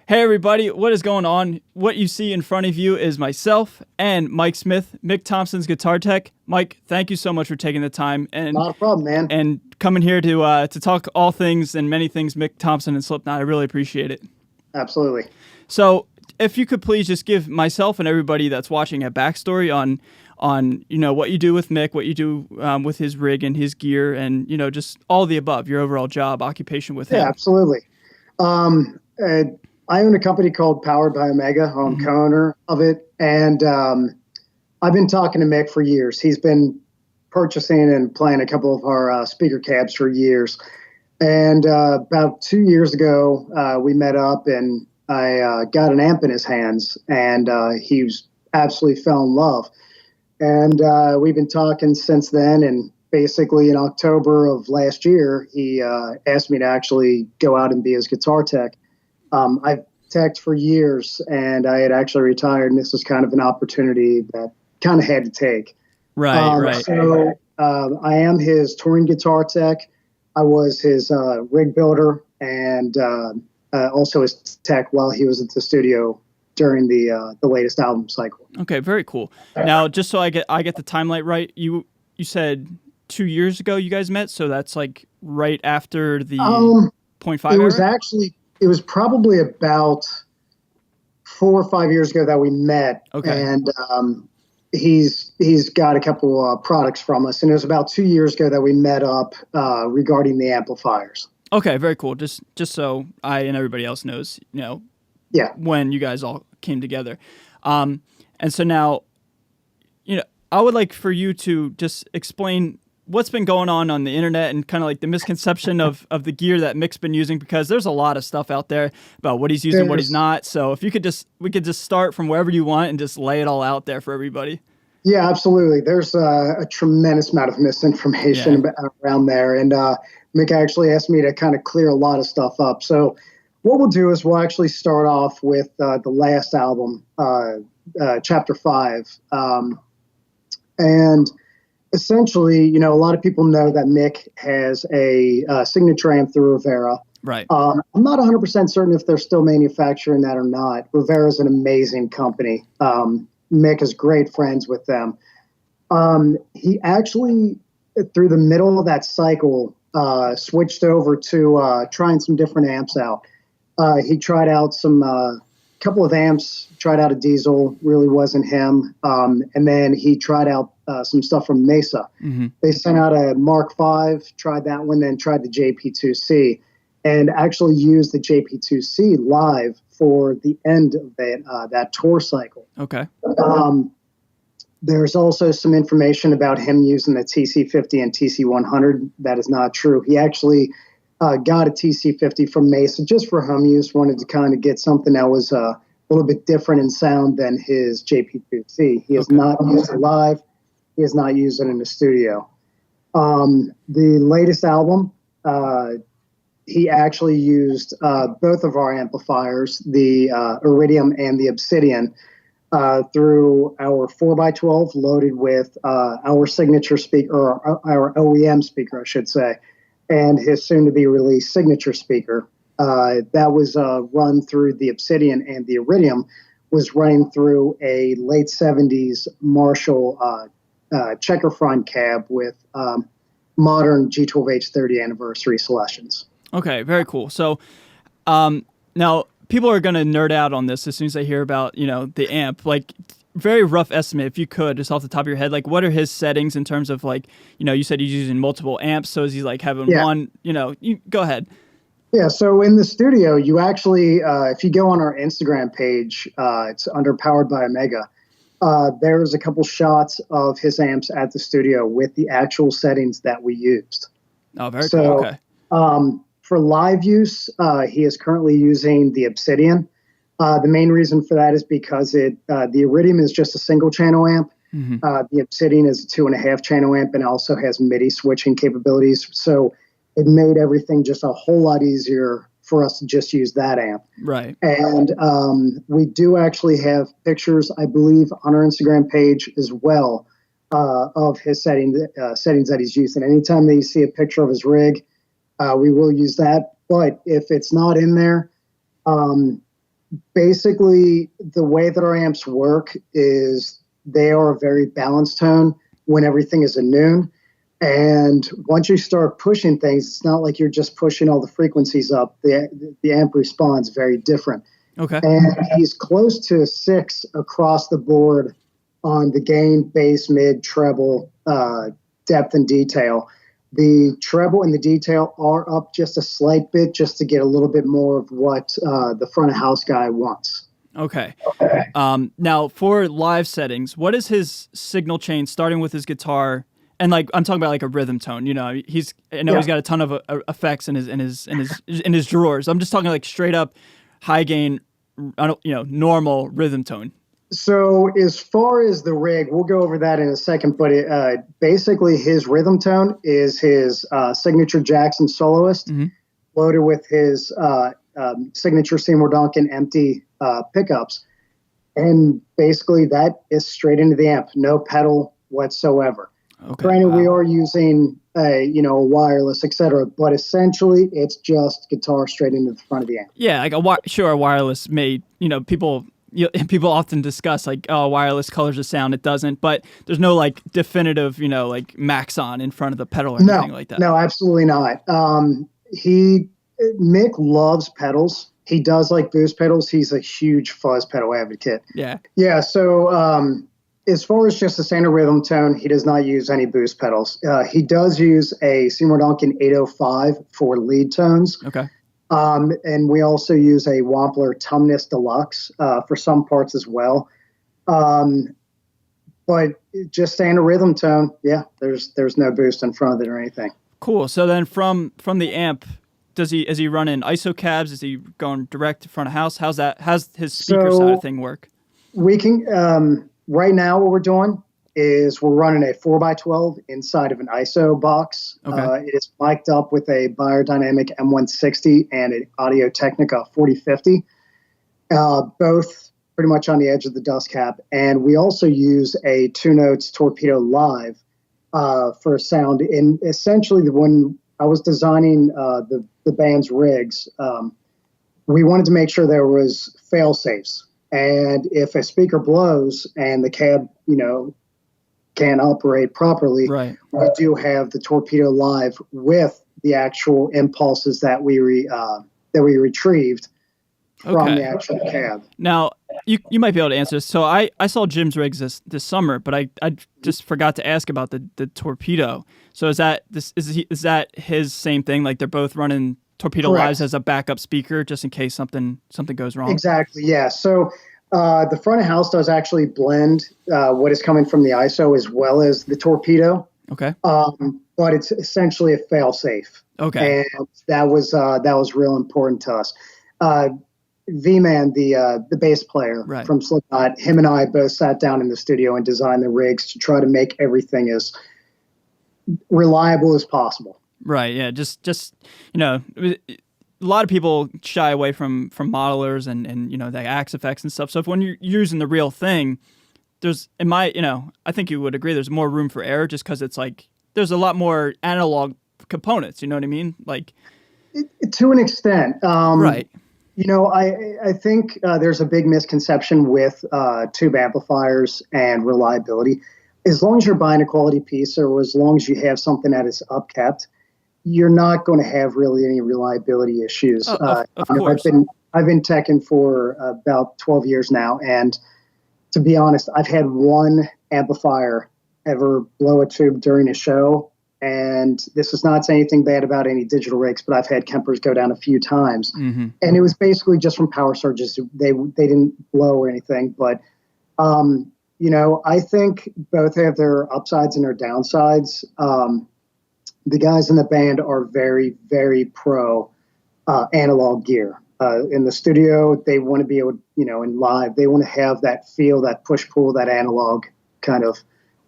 Hey everybody, what is going on? What you see in front of you is myself and Mike Smith, Mick Thomson's guitar tech. Mike, thank you so much for taking the time Not a problem, man. and coming here to talk all things and many things Mick Thomson and Slipknot. I really appreciate it. Absolutely. So, if you could please just give myself and everybody that's watching a backstory on what you do with Mick, what you do with his rig and his gear, and just all the above, your overall job, occupation with him. Yeah, absolutely. I own a company called Powered by Omega. I'm co-owner of it, and I've been talking to Mick for years. He's been purchasing and playing a couple of our speaker cabs for years. And about 2 years ago, we met up, and I got an amp in his hands, and he was absolutely fell in love. And we've been talking since then, and basically in October of last year, he asked me to actually go out and be his guitar tech. I've teched for years, and I had actually retired, and this was kind of an opportunity that kind of had to take. Right. So I am his touring guitar tech. I was his rig builder and also his tech while he was at the studio during the latest album cycle. Okay, very cool. Now, just so I get the timeline right, you said 2 years ago you guys met, so that's like right after the 0.5 It was probably about 4 or 5 years ago that we met. Okay. And he's got a couple of products from us, and it was about 2 years ago that we met up regarding the amplifiers. Okay, very cool. Just so I and everybody else knows, Yeah. when you guys all came together. And so now, I would like for you to just explain what's been going on the internet and kind of like the misconception of the gear that Mick's been using, because there's a lot of stuff out there about what he's using, what he's not. So if we could just start from wherever you want and just lay it all out there for everybody. Yeah, absolutely. There's a tremendous amount of misinformation around there. And Mick actually asked me to kind of clear a lot of stuff up. So what we'll do is we'll actually start off with the last album, Chapter 5. And essentially, a lot of people know that Mick has a signature amp through Rivera. Right. I'm not 100% certain if they're still manufacturing that or not. Rivera is an amazing company. Mick is great friends with them. He actually, through the middle of that cycle, switched over to trying some different amps out. He tried out some couple of amps, tried out a diesel, really wasn't him. And then he tried out some stuff from Mesa. Mm-hmm. They sent out a Mark V, tried that one, then tried the JP2C, and actually used the JP2C live for the end of that tour cycle. Okay. There's also some information about him using the TC50 and TC100. That is not true. He actually got a TC50 from Mesa just for home use, wanted to kind of get something that was a little bit different in sound than his JP2C. He has not used it live. He has not used it in the studio. The latest album, he actually used both of our amplifiers, the Iridium and the Obsidian, through our 4x12 loaded with our signature speaker, or our OEM speaker, I should say, and his soon-to-be released signature speaker. That was run through the Obsidian, and the Iridium was running through a late 70s Marshall checker front cab with modern G12H 30 anniversary selections. Okay, very cool. So now people are going to nerd out on this as soon as they hear about, the amp. Like, very rough estimate, if you could, just off the top of your head, like, what are his settings in terms of, like, you said he's using multiple amps, so is he, like, having one, you go ahead. Yeah, so in the studio, you actually, if you go on our Instagram page, it's under Powered by Omega, there's a couple shots of his amps at the studio with the actual settings that we used. Oh, very cool. Okay. For live use, he is currently using the Obsidian. The main reason for that is because the Iridium is just a single channel amp. Mm-hmm. The Obsidian is a 2.5 channel amp and also has MIDI switching capabilities. So it made everything just a whole lot easier for us to just use that amp. Right. And we do actually have pictures, I believe, on our Instagram page as well of his settings that he's using. Anytime that you see a picture of his rig, we will use that. But if it's not in there, Basically, the way that our amps work is they are a very balanced tone when everything is a noon. And once you start pushing things, it's not like you're just pushing all the frequencies up. The amp responds very different. Okay. And he's close to 6 across the board on the gain, bass, mid, treble, depth, and detail. The treble and the detail are up just a slight bit just to get a little bit more of what the front of house guy wants. Okay. Now, for live settings, what is his signal chain starting with his guitar? And like I'm talking about like a rhythm tone. You know, he's got a ton of effects in his drawers. I'm just talking like straight up high gain, normal rhythm tone. So as far as the rig, we'll go over that in a second, but basically his rhythm tone is his signature Jackson soloist, loaded with his signature Seymour Duncan empty pickups. And basically that is straight into the amp, no pedal whatsoever. Okay. Granted, we are using a wireless, etc., but essentially it's just guitar straight into the front of the amp. Yeah, like a wireless may, people often discuss like, oh, wireless colors the sound. It doesn't, but there's no like definitive, like Maxon in front of the pedal or anything like that. No, absolutely not. Mick loves pedals. He does like boost pedals. He's a huge fuzz pedal advocate. Yeah. Yeah. So as far as just the standard rhythm tone, he does not use any boost pedals. He does use a Seymour Duncan 805 for lead tones. Okay. And we also use a Wampler Tumnus Deluxe for some parts as well. But just standard rhythm tone, yeah, there's no boost in front of it or anything. Cool. So then from the amp, is he running ISO cabs? Is he going direct to front of house? How's his speaker side of thing work? We can right now what we're doing is we're running a 4x12 inside of an ISO box. Okay. It is mic'd up with a Beyerdynamic M160 and an Audio-Technica 4050, both pretty much on the edge of the dust cap. And we also use a 2 Notes Torpedo Live for sound. And essentially, when I was designing the band's rigs, we wanted to make sure there was fail-safes. And if a speaker blows and the cab, can't operate properly, right, we do have the Torpedo Live with the actual impulses that we retrieved from the actual cab. Now, you might be able to answer this. So I saw Jim's rigs this summer, but I just forgot to ask about the Torpedo. So is that his same thing? Like they're both running Torpedo Lives as a backup speaker just in case something goes wrong? Exactly, yeah. So the front of house does actually blend what is coming from the ISO as well as the Torpedo. Okay. But it's essentially a fail-safe. Okay. And that was real important to us. V-Man, the bass player from Slipknot, him and I both sat down in the studio and designed the rigs to try to make everything as reliable as possible. Right. Yeah. Just a lot of people shy away from modelers and the Axe effects and stuff. So when you're using the real thing, I think you would agree there's more room for error just because it's like there's a lot more analog components. You know what I mean? Like to an extent, right. I think there's a big misconception with tube amplifiers and reliability. As long as you're buying a quality piece or as long as you have something that is upkept, you're not going to have really any reliability issues. Of course. I've been teching for about 12 years now, and to be honest, I've had one amplifier ever blow a tube during a show, and this is not saying anything bad about any digital rigs, but I've had Kempers go down a few times, and it was basically just from power surges. They didn't blow or anything, but I think both have their upsides and their downsides. The guys in the band are very, very pro analog gear. In the studio, they want to be able, in live, they want to have that feel, that push-pull, that analog kind of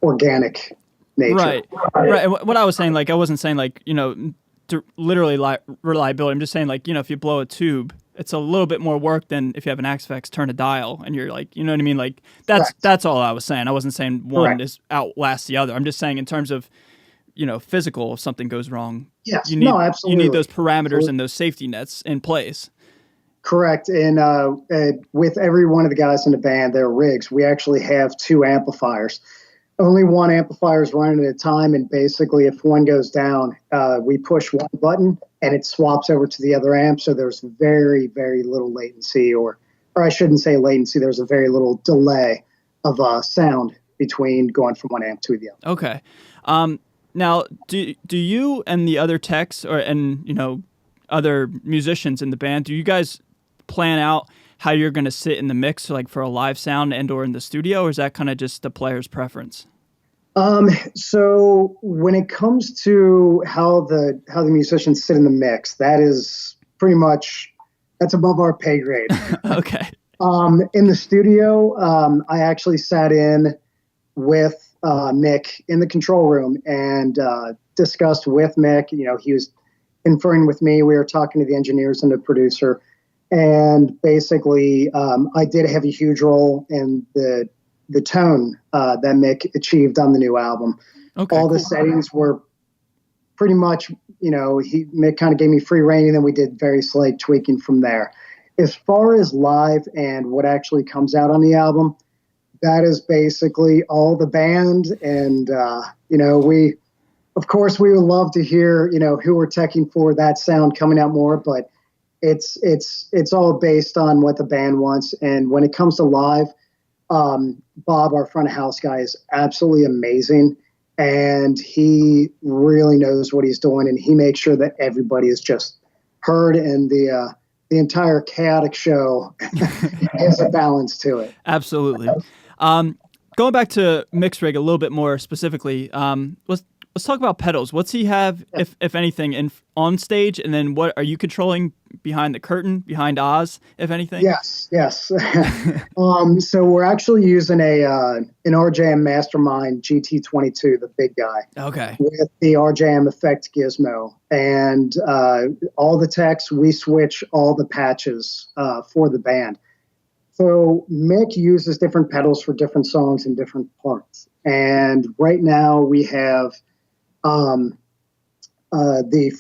organic nature. Right. And what I was saying, like, I wasn't saying, like, literally reliability. I'm just saying, like, if you blow a tube, it's a little bit more work than if you have an Axe effects, turn a dial, and you're like, you know what I mean? Like, that's all I was saying. I wasn't saying one is outlasts the other. I'm just saying in terms of, physical, if something goes wrong, yes, absolutely. You need those parameters absolutely. And those safety nets in place. Correct. And with every one of the guys in the band, their rigs, we actually have two amplifiers. Only one amplifier is running at a time, and basically, if one goes down, we push one button and it swaps over to the other amp. So there's very, very little latency, or I shouldn't say latency. There's a very little delay of sound between going from one amp to the other. Okay. Now, do you and the other techs and other musicians in the band, do you guys plan out how you're going to sit in the mix, like for a live sound and or in the studio, or is that kind of just the player's preference? So when it comes to how the musicians sit in the mix, that is pretty much, that's above our pay grade. Okay. In the studio, I actually sat in with Mick in the control room and discussed with Mick. He was conferring with me. We were talking to the engineers and the producer. And basically, I did have a huge role in the tone that Mick achieved on the new album. Okay, all the settings were pretty much, Mick kind of gave me free rein, and then we did very slight tweaking from there. As far as live and what actually comes out on the album, that is basically all the band. And, of course, we would love to hear, who we're teching for that sound coming out more, but it's all based on what the band wants. And when it comes to live, Bob, our front of house guy, is absolutely amazing, and he really knows what he's doing, and he makes sure that everybody is just heard, and the entire chaotic show has a balance to it. Absolutely. Going back to Mick's rig a little bit more specifically, let's talk about pedals. What's he have, if anything, on stage, and then what are you controlling behind the curtain, behind Oz, if anything? Yes. So we're actually using an RJM Mastermind GT22, the big guy. Okay. With the RJM effect gizmo, and all the techs, we switch all the patches for the band. So Mick uses different pedals for different songs and different parts. And right now we have the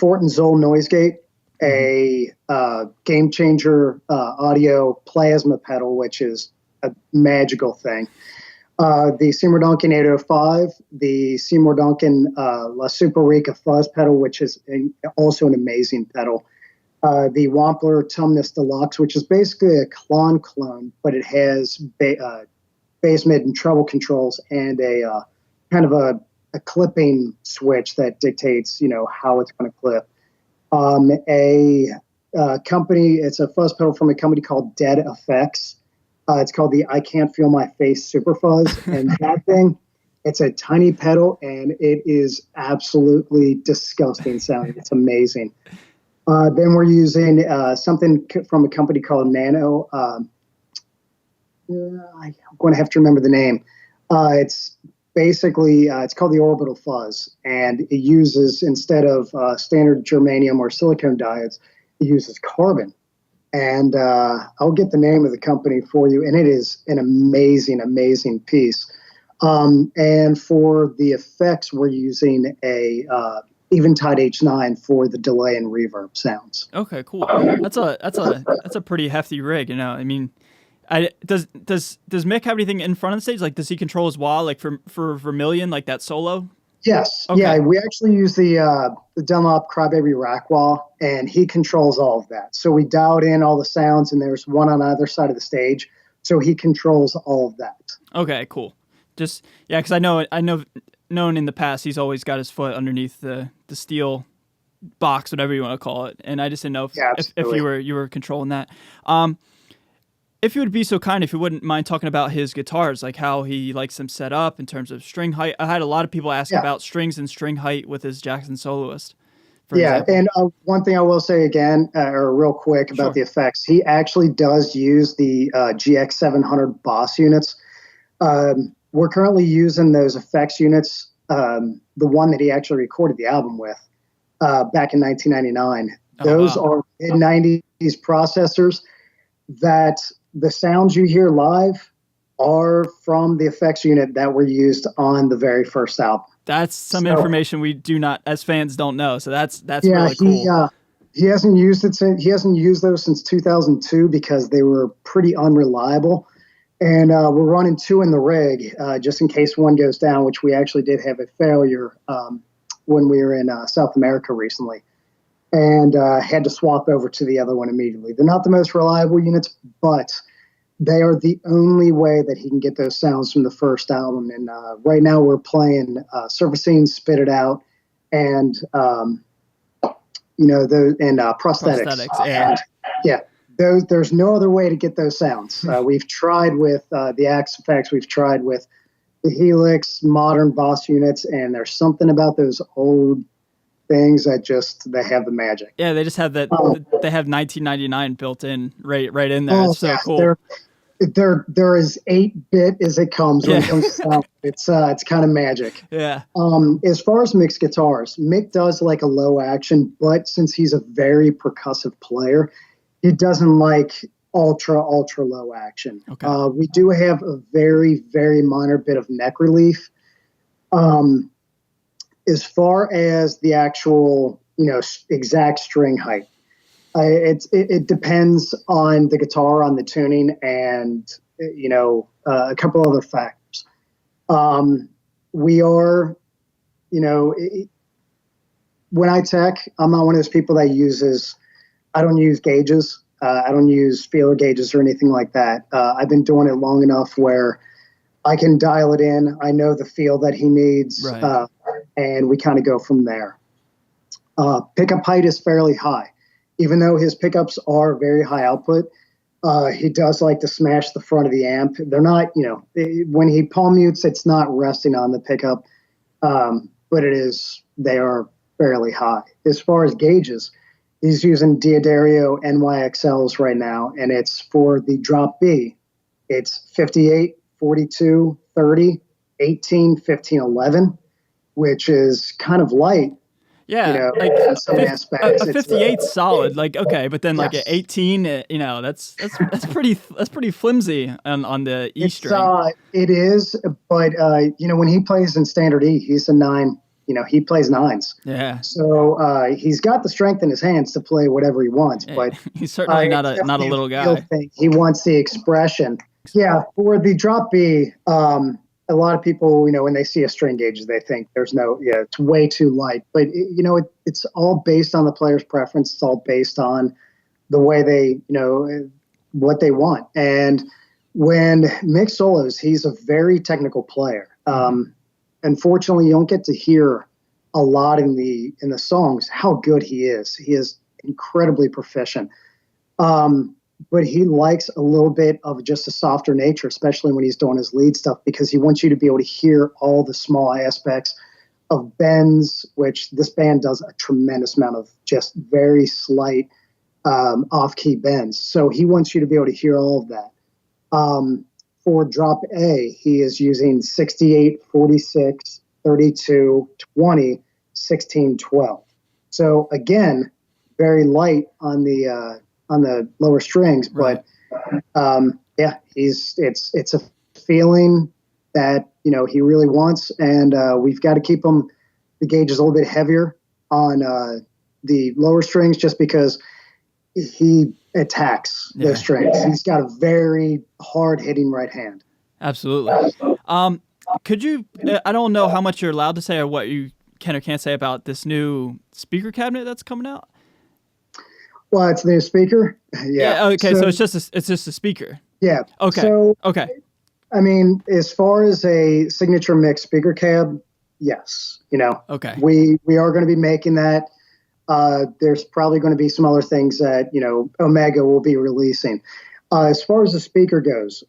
Fort and Zoll Noise Gate, a Game Changer audio plasma pedal, which is a magical thing. The Seymour Duncan 805, the Seymour Duncan La Super Rica fuzz pedal, which is also an amazing pedal. The Wampler Tumnus Deluxe, which is basically a clone, but it has bass, mid, and treble controls, and a kind of a clipping switch that dictates, how it's going to clip. It's a fuzz pedal from a company called Dead Effects. It's called the I Can't Feel My Face Super Fuzz. And that thing, it's a tiny pedal, and it is absolutely disgusting sounding. It's amazing. Then we're using something from a company called Nano. I'm going to have to remember the name. It's basically, it's called the Orbital Fuzz, and it uses, instead of standard germanium or silicone diodes, it uses carbon. And I'll get the name of the company for you, and it is an amazing, amazing piece. And for the effects, we're using a Eventide H9 for the delay and reverb sounds. Okay, cool. That's a pretty hefty rig, I mean, does Mick have anything in front of the stage? Like, does he control his wah, like for Vermilion, like that solo? Yes. Okay. Yeah, we actually use the Dunlop Crybaby rack wah, and he controls all of that. So we dialed in all the sounds, and there's one on either side of the stage, so he controls all of that. Okay, cool. Just because I know known in the past he's always got his foot underneath the steel box, whatever you want to call it, and I just didn't know if you were controlling that. If you would be so kind, if you wouldn't mind talking about his guitars, like how he likes them set up in terms of string height. I had a lot of people ask about strings and string height with his Jackson Soloist. Example. And one thing I will say again, or real quick about the effects, he actually does use the GX700 Boss units. We're currently using those effects units, the one that he actually recorded the album with back in 1999. Those are mid-90s processors that the sounds you hear live are from the effects unit that were used on the very first album. That's some information we do not, as fans, don't know. So that's really cool. He hasn't used it since he hasn't used those since 2002 because they were pretty unreliable. And we're running two in the rig just in case one goes down, which we actually did have a failure when we were in South America recently, and had to swap over to the other one immediately. They're not the most reliable units, but they are the only way that he can get those sounds from the first album. And right now we're playing Surfacing, Spit It Out, and prosthetics. Yeah. And, yeah. There's no other way to get those sounds. We've tried with the Axe Effects. We've tried with the Helix modern Boss units, and there's something about those old things that they have the magic. Yeah, they just have that. They have 1999 built in right in there. It's so cool. They're as 8-bit as it comes when it comes to sound. It's kind of magic. Yeah. As far as Mick's guitars, Mick does like a low action, but since he's a very percussive player, he doesn't like ultra low action. Okay. We do have a very, very minor bit of neck relief. As far as the actual, exact string height, it depends on the guitar, on the tuning, and a couple other factors. We are, when I tech, I'm not one of those people that uses. I don't use gauges. I don't use feeler gauges or anything like that. I've been doing it long enough where I can dial it in. I know the feel that he needs, right. And we kind of go from there. Pickup height is fairly high. Even though his pickups are very high output, he does like to smash the front of the amp. They're not, when he palm mutes, it's not resting on the pickup, but they are fairly high. As far as gauges, he's using Diodario NYXLs right now, and it's for the drop B. It's 58, 42, 30, 18, 15, 11, which is kind of light. Yeah, in some aspects. A 58's solid, okay, but then like an 18, that's pretty flimsy on the E string. It is, but when he plays in standard E, he's a 9. He plays 9s. Yeah. So he's got the strength in his hands to play whatever he wants. But he's certainly not a little guy. He wants the expression. Yeah. For the drop B, a lot of people, when they see a string gauge, they think it's way too light. But it's all based on the player's preference. It's all based on the way they, what they want. And when Mick solos, he's a very technical player. Unfortunately, you don't get to hear a lot in the songs how good he is. He is incredibly proficient. But he likes a little bit of just a softer nature, especially when he's doing his lead stuff, because he wants you to be able to hear all the small aspects of bends, which this band does a tremendous amount of just very slight off-key bends. So he wants you to be able to hear all of that. For drop A, he is using 68, 46, 32, 20, 16, 12. So again, very light on the lower strings, but it's a feeling that he really wants, and we've got to keep the gauges a little bit heavier on the lower strings, just because he attacks those strings. He's got a very hard hitting right hand. Absolutely. Could you? I don't know how much you're allowed to say or what you can or can't say about this new speaker cabinet that's coming out. Well, it's the new speaker. Yeah. Okay. So it's just a speaker. Yeah. Okay. So, okay. I mean, as far as a signature mix speaker cab, yes. Okay. We are going to be making that. There's probably going to be some other things that Omega will be releasing. As far as the speaker goes,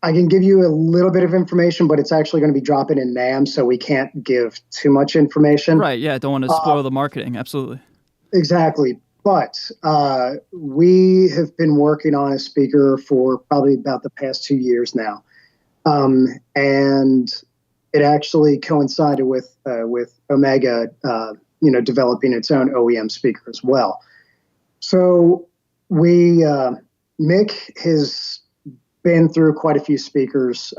I can give you a little bit of information, but it's actually going to be dropping in NAMM, so we can't give too much information. Right. Yeah. Don't want to spoil the marketing. Absolutely. Exactly. But we have been working on a speaker for probably about the past 2 years now. And it actually coincided with Omega, developing its own OEM speaker as well. So Mick has been through quite a few speakers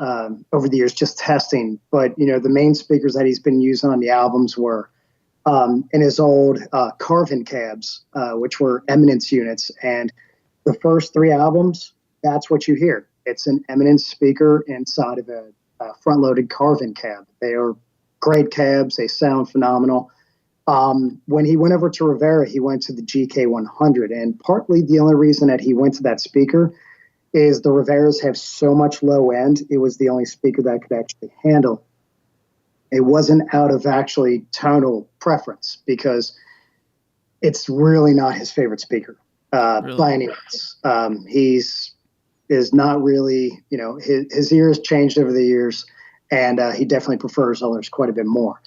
over the years, just testing. But, the main speakers that he's been using on the albums were in his old Carvin cabs, which were Eminence units. And the first 3 albums, that's what you hear. It's an Eminence speaker inside of a front-loaded Carvin cab. They are great cabs. They sound phenomenal. When he went over to Rivera, he went to the GK100. And partly the only reason that he went to that speaker is the Riveras have so much low end. It was the only speaker that could actually handle. It wasn't out of actually tonal preference, because it's really not his favorite speaker by any means. He's is not really, his ears changed over the years, and he definitely prefers others quite a bit more.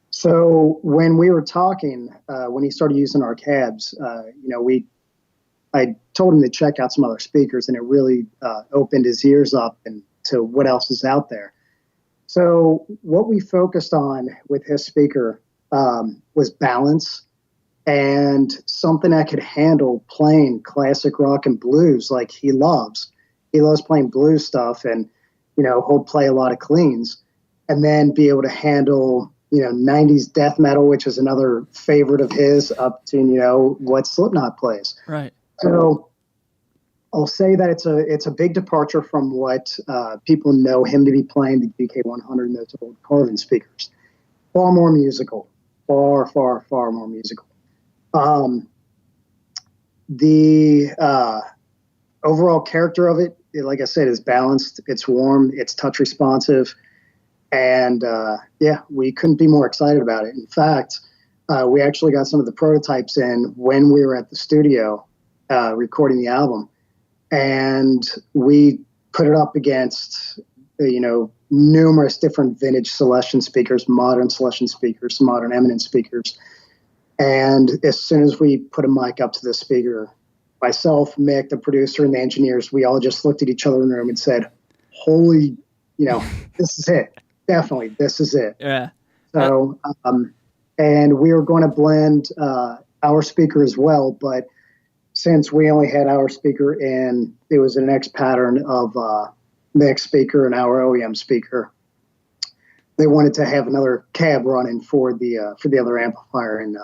So when we were talking, when he started using our cabs, I told him to check out some other speakers, and it really opened his ears up and to what else is out there. So what we focused on with his speaker was balance and something that could handle playing classic rock and blues like he loves. He loves playing blues stuff, and, he'll play a lot of cleans, and then be able to handle, 90s death metal, which is another favorite of his, up to, what Slipknot plays. Right. So I'll say that it's a big departure from what people know him to be playing, the GK100 and those old Carvin speakers. Far more musical. Far, far, far more musical. The overall character of it, like I said, is balanced. It's warm. It's touch responsive. And, we couldn't be more excited about it. In fact, we actually got some of the prototypes in when we were at the studio recording the album. And we put it up against, numerous different vintage Celestion speakers, modern Celestion speakers, modern Eminence speakers. And as soon as we put a mic up to the speaker, myself, Mick, the producer, and the engineers, we all just looked at each other in the room and said, holy, this is it. Definitely, this is it. Yeah. So, and we were going to blend our speaker as well, but since we only had our speaker and it was an X pattern of Mick's speaker and our OEM speaker, they wanted to have another cab running for the other amplifier, and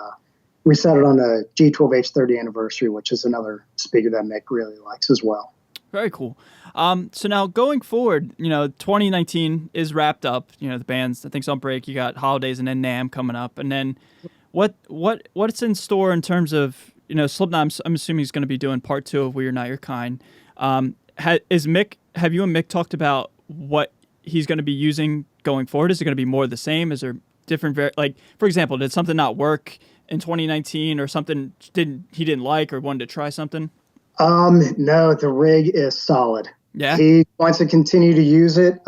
we set it on the G12H 30 anniversary, which is another speaker that Mick really likes as well. Very cool. So now going forward, 2019 is wrapped up. The band's, I think, on break. You got holidays and then NAMM coming up, and then what's in store in terms of Slipknot? I'm assuming he's going to be doing part 2 of We Are Not Your Kind. Have you and Mick talked about what he's going to be using going forward? Is it going to be more of the same? Is there different, for example, did something not work in 2019 or something he didn't like or wanted to try something? No, the rig is solid. Yeah. He wants to continue to use it.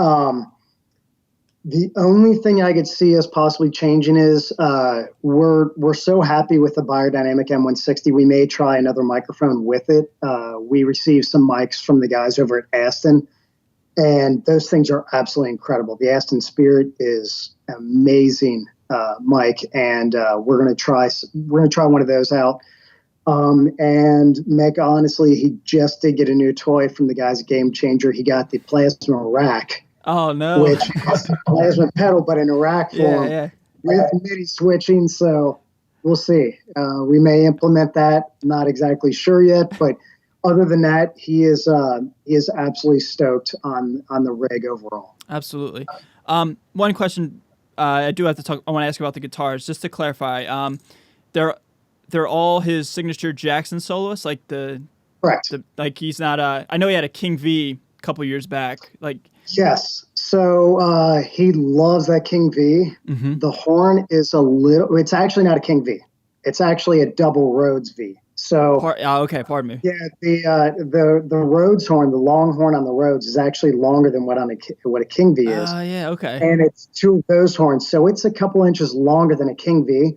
The only thing I could see us possibly changing is we're so happy with the Biodynamic M160. We may try another microphone with it. We received some mics from the guys over at Aston, and those things are absolutely incredible. The Aston Spirit is amazing mic, and we're gonna try one of those out. And Mick, honestly, he just did get a new toy from the guys at Game Changer. He got the plasma rack. Oh, no. Which is a plasma pedal, but in a rack form with MIDI switching. So we'll see. We may implement that. Not exactly sure yet, but other than that, he is absolutely stoked on the rig overall. Absolutely. One question I do have to talk. I want to ask about the guitars, just to clarify. They're all his signature Jackson soloists, like correct. He's not. I know he had a King V a couple years back. Yes. So he loves that King V. Mm-hmm. The horn is it's actually not a King V. It's actually a double Rhodes V. So okay, pardon me. Yeah, the Rhodes horn, the long horn on the Rhodes is actually longer than what a King V is. Yeah, okay. And it's 2 of those horns, so it's a couple inches longer than a King V.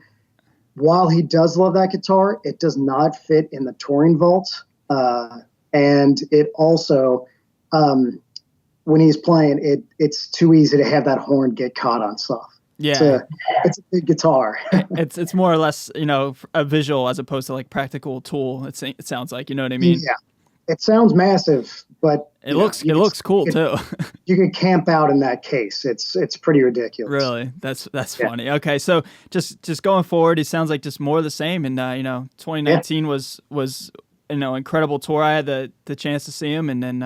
While he does love that guitar, it does not fit in the touring vault, and it also, when he's playing, it's too easy to have that horn get caught on stuff. Yeah, it's a big guitar. it's more or less a visual as opposed to practical tool. It sounds like, you know what I mean? Yeah, it sounds massive, but it looks cool too. You can camp out in that case. It's pretty ridiculous. Really, that's funny. Okay, so just going forward, it sounds like just more of the same. And 2019 was incredible tour. I had the chance to see him, and then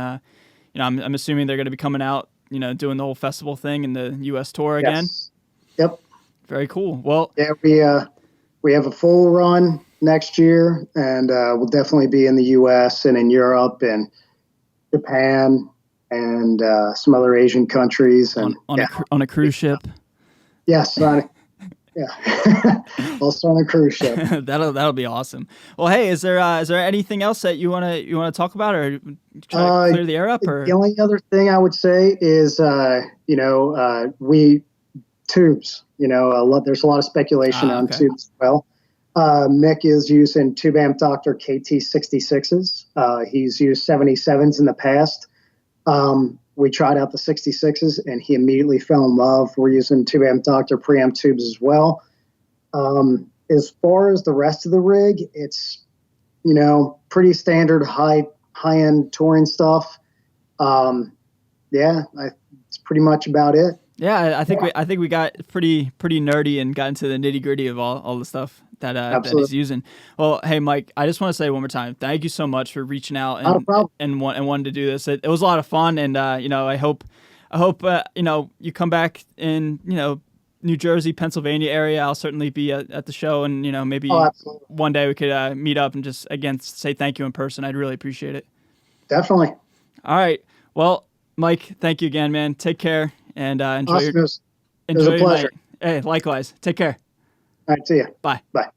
I'm assuming they're going to be coming out, doing the whole festival thing in the U.S. tour again. Yes. Yep. Very cool. Well, yeah, we have a full run next year, and we'll definitely be in the U.S. and in Europe and Japan and some other Asian countries, and on a cruise ship. Yes, also on a cruise ship. That'll be awesome. Well, hey, is there anything else that you wanna talk about, or try to clear the air up? Or the only other thing I would say is we tubes. There's a lot of speculation on tubes as well. Mick is using Tube Amp Doctor KT66s. He's used 77s in the past. We tried out the 66s, and he immediately fell in love. We're using Tube Amp Doctor preamp tubes as well. As far as the rest of the rig, it's pretty standard high-end touring stuff. It's pretty much about it. Yeah, I think we got pretty nerdy and got into the nitty-gritty of all the stuff that he's using. Well, hey, Mike, I just want to say one more time, thank you so much for reaching out and wanting to do this. It was a lot of fun, and I hope you come back in New Jersey, Pennsylvania area. I'll certainly be at the show, and maybe one day we could meet up and just again say thank you in person. I'd really appreciate it. Definitely. All right. Well, Mike, thank you again, man. Take care, and enjoy awesome. enjoy your night. pleasure. Hey, likewise. Take care. All right, see ya. Bye. Bye.